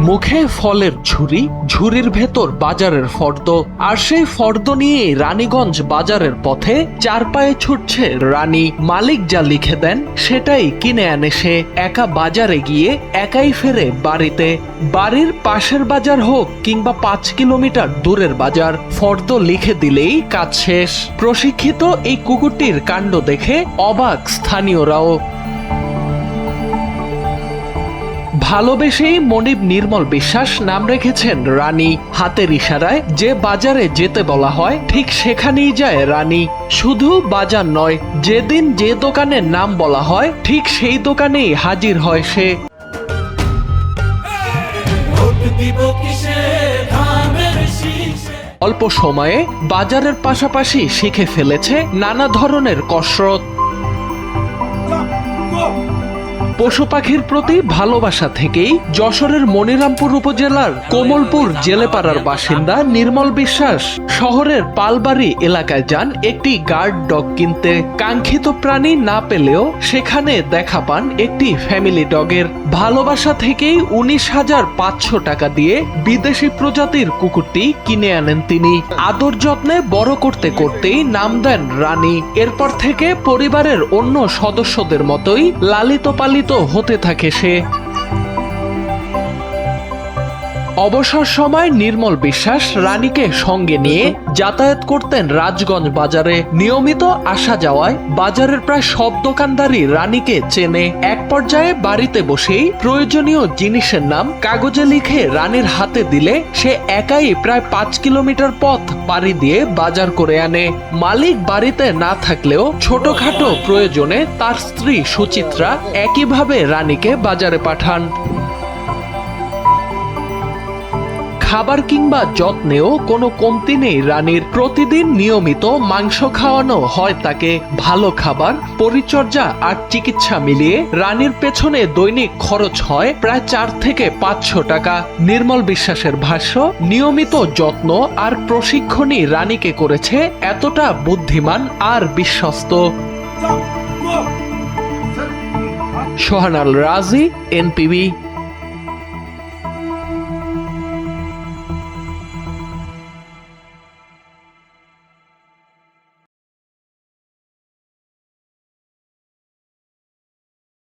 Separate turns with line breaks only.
মুখে ফলের ঝুড়ি, ঝুড়ির ভেতর বাজারের ফর্দ, আর সেই ফর্দ নিয়ে রানীগঞ্জ বাজারের পথে চার পায়ে ছুটছে রানী। মালিক যা লিখে দেন সেটাই কিনে আনে সে। একা বাজারে গিয়ে একাই ফেরে বাড়িতে। বাড়ির পাশের বাজার হোক কিংবা 5 কিলোমিটার দূরের বাজার, ফর্দ লিখে দিলেই কাজ শেষ। প্রশিক্ষিত এই কুকুরটির কাণ্ড দেখে অবাক স্থানীয়রাও। ভালোবেসেই মনিব নির্মল বিশ্বাস নাম রেখেছেন রানী। হাতের ইশারায় যে বাজারে যেতে বলা হয় ঠিক সেখানেই যায় রানী। শুধু বাজার নয়, যেদিন যে দোকানের নাম বলা হয় ঠিক সেই দোকানেই হাজির হয় সে। অল্প সময়ে বাজারের পাশাপাশি শিখে ফেলেছে নানা ধরনের কসরত। পশু পাখির প্রতি ভালোবাসা থেকেই যশোরের মনিরামপুর উপজেলার কোমলপুর জেলেপাড়ার বাসিন্দা নির্মল বিশ্বাস শহরের পালবাড়ি এলাকায় যান একটি গার্ড ডগ কিনতে। কাঙ্ক্ষিত প্রাণী না পেলেও সেখানে দেখা পান একটি ফ্যামিলি ডগের। ভালোবাসা থেকেই 19,500 টাকা দিয়ে বিদেশি প্রজাতির কুকুরটি কিনে আনেন তিনি। আদর যত্নে বড় করতে করতেই নাম দেন রানী। এরপর থেকে পরিবারের অন্য সদস্যদের মতোই লালিত পালিত হতে থাকে সে। অবসর সময় নির্মল বিশ্বাস রানীকে সঙ্গে নিয়ে যাতায়াত করতেন রাজগঞ্জ বাজারে। নিয়মিত আসা যাওয়ায় বাজারের প্রায় সব দোকানদারই রানীকে চেনে। এক পর্যায়ে বাড়িতে বসেই প্রয়োজনীয় জিনিসের নাম কাগজে লিখে রানীর হাতে দিলে সে একাই প্রায় 5 কিলোমিটার পথ পাড়ি দিয়ে বাজার করে আনে। মালিক বাড়িতে না থাকলেও ছোটখাটো প্রয়োজনে তার স্ত্রী সুচিত্রা একইভাবে রানীকে বাজারে পাঠান। খাবার কিংবা যত্নেও কোনো কমতি নেই রানীর। প্রতিদিন নিয়মিত মাংস খাওয়ানো হয় তাকে। ভালো খাবার, পরিচর্যা আর চিকিৎসা মিলিয়ে রানীর পেছনে দৈনিক খরচ হয় প্রায় 4 থেকে 500 টাকা। নির্মল বিশ্বাসের ভাষ্য, নিয়মিত যত্ন আর প্রশিক্ষণই রানীকে করেছে এতটা বুদ্ধিমান আর বিশ্বস্ত। সোহান আল রাজি, এনপিবি।